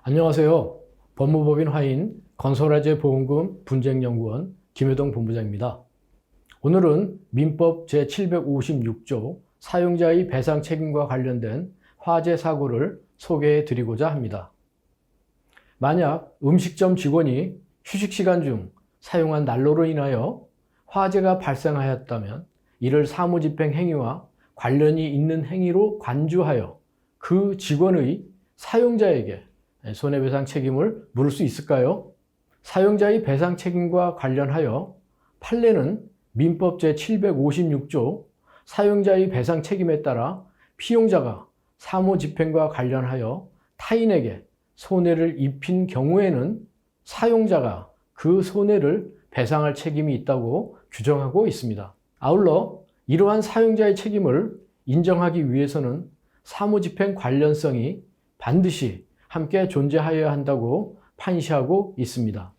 안녕하세요. 법무법인 화인 건설화재 보험금 분쟁연구원 김효동 본부장입니다. 오늘은 민법 제756조 사용자의 배상 책임과 관련된 화재 사고를 소개해 드리고자 합니다. 만약 음식점 직원이 휴식시간 중 사용한 난로로 인하여 화재가 발생하였다면 이를 사무집행 행위와 관련이 있는 행위로 간주하여 그 직원의 사용자에게 손해배상 책임을 물을 수 있을까요? 사용자의 배상 책임과 관련하여 판례는 민법 제756조 사용자의 배상 책임에 따라 피용자가 사무집행과 관련하여 타인에게 손해를 입힌 경우에는 사용자가 그 손해를 배상할 책임이 있다고 규정하고 있습니다. 아울러 이러한 사용자의 책임을 인정하기 위해서는 사무집행 관련성이 반드시 함께 존재하여야 한다고 판시하고 있습니다.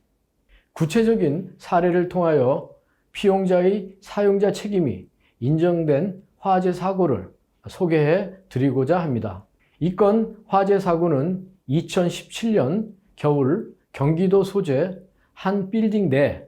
구체적인 사례를 통하여 피용자의 사용자 책임이 인정된 화재 사고를 소개해 드리고자 합니다. 이 건 화재 사고는 2017년 겨울 경기도 소재 한 빌딩 내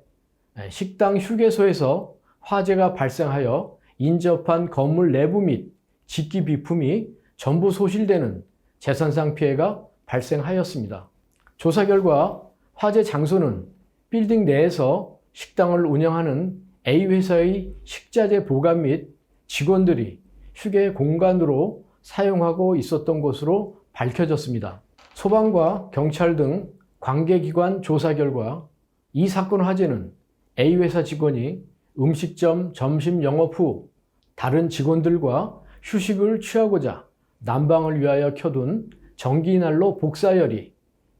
식당 휴게소에서 화재가 발생하여 인접한 건물 내부 및 직기 비품이 전부 소실되는 재산상 피해가 발생하였습니다. 조사 결과 화재 장소는 빌딩 내에서 식당을 운영하는 A회사의 식자재 보관 및 직원들이 휴게 공간으로 사용하고 있었던 것으로 밝혀졌습니다. 소방과 경찰 등 관계기관 조사 결과 이 사건 화재는 A회사 직원이 음식점 점심 영업 후 다른 직원들과 휴식을 취하고자 난방을 위하여 켜둔 전기난로 복사열이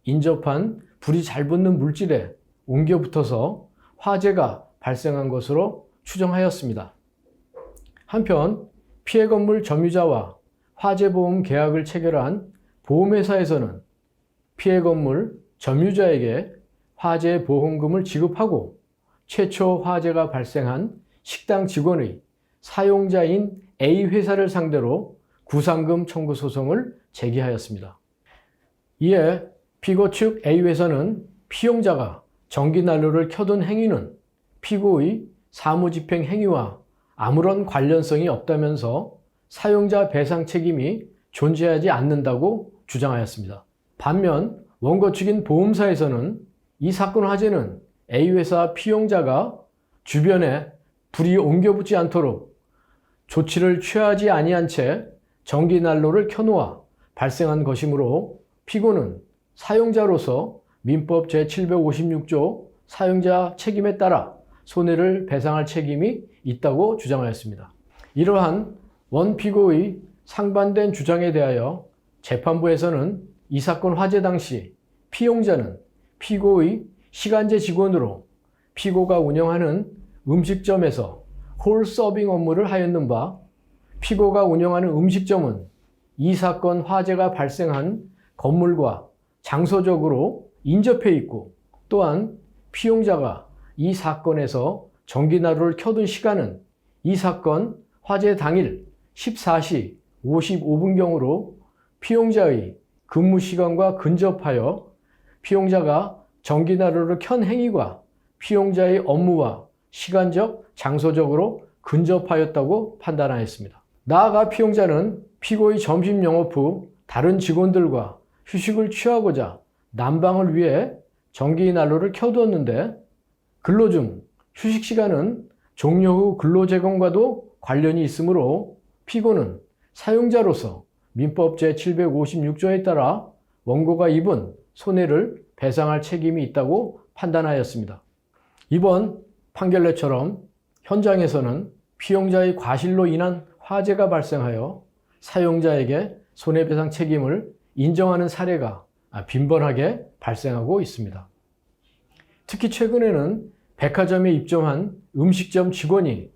인접한 불이 잘 붙는 물질에 옮겨 붙어서 화재가 발생한 것으로 추정하였습니다. 한편 피해 건물 점유자와 화재보험 계약을 체결한 보험회사에서는 피해 건물 점유자에게 화재 보험금을 지급하고 최초 화재가 발생한 식당 직원의 사용자인 A회사를 상대로 구상금 청구 소송을 제기하였습니다. 이에 피고 측 A회사는 피용자가 전기난로를 켜둔 행위는 피고의 사무집행 행위와 아무런 관련성이 없다면서 사용자 배상 책임이 존재하지 않는다고 주장하였습니다. 반면 원고 측인 보험사에서는 이 사건 화재는 A회사 피용자가 주변에 불이 옮겨 붙지 않도록 조치를 취하지 아니한 채 전기난로를 켜놓아 발생한 것이므로 피고는 사용자로서 민법 제756조 사용자 책임에 따라 손해를 배상할 책임이 있다고 주장하였습니다. 이러한 원 피고의 상반된 주장에 대하여 재판부에서는 이 사건 화재 당시 피용자는 피고의 시간제 직원으로 피고가 운영하는 음식점에서 홀 서빙 업무를 하였는 바 피고가 운영하는 음식점은 이 사건 화재가 발생한 건물과 장소적으로 인접해 있고 또한 피용자가 이 사건에서 전기난로를 켜둔 시간은 이 사건 화재 당일 14시 55분경으로 피용자의 근무 시간과 근접하여 피용자가 전기난로를 켠 행위가 피용자의 업무와 시간적, 장소적으로 근접하였다고 판단하였습니다. 나아가 피용자는 피고의 점심 영업 후 다른 직원들과 휴식을 취하고자 난방을 위해 전기난로를 켜두었는데 근로 중 휴식 시간은 종료 후 근로 제공과도 관련이 있으므로 피고는 사용자로서 민법 제756조에 따라 원고가 입은 손해를 배상할 책임이 있다고 판단하였습니다. 이번 판결례처럼 현장에서는 피용자의 과실로 인한 화재가 발생하여 사용자에게 손해배상 책임을 인정하는 사례가 빈번하게 발생하고 있습니다. 특히 최근에는 백화점에 입점한 음식점 직원이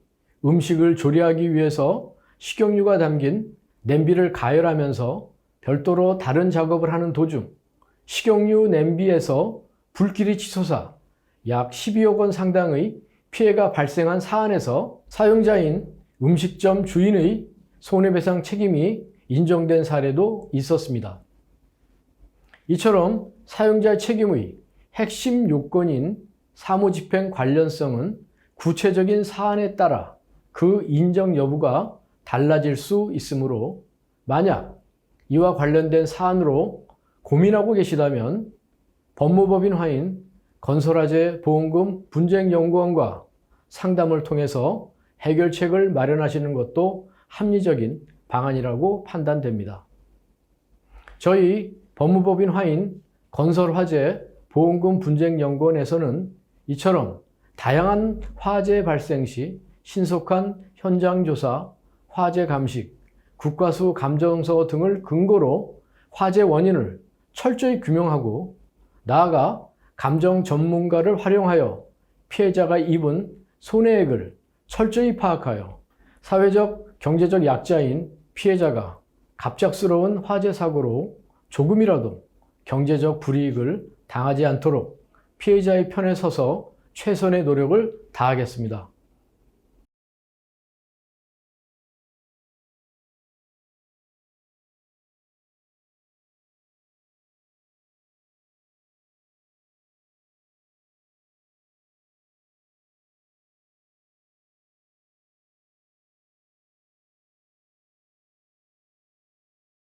음식을 조리하기 위해서 식용유가 담긴 냄비를 가열하면서 별도로 다른 작업을 하는 도중 식용유 냄비에서 불길이 치솟아 약 12억 원 상당의 피해가 발생한 사안에서 사용자인 음식점 주인의 손해배상 책임이 인정된 사례도 있었습니다. 이처럼 사용자의 책임의 핵심 요건인 사무집행 관련성은 구체적인 사안에 따라 그 인정 여부가 달라질 수 있으므로 만약 이와 관련된 사안으로 고민하고 계시다면 법무법인 화인 건설화재 보험금 분쟁연구원과 상담을 통해서 해결책을 마련하시는 것도 합리적인 방안이라고 판단됩니다. 저희 법무법인 화인 건설화재 보험금 분쟁연구원에서는 이처럼 다양한 화재 발생 시 신속한 현장 조사, 화재 감식, 국가수 감정서 등을 근거로 화재 원인을 철저히 규명하고 나아가 감정 전문가를 활용하여 피해자가 입은 손해액을 철저히 파악하여 사회적, 경제적 약자인 피해자가 갑작스러운 화재 사고로 조금이라도 경제적 불이익을 당하지 않도록 피해자의 편에 서서 최선의 노력을 다하겠습니다.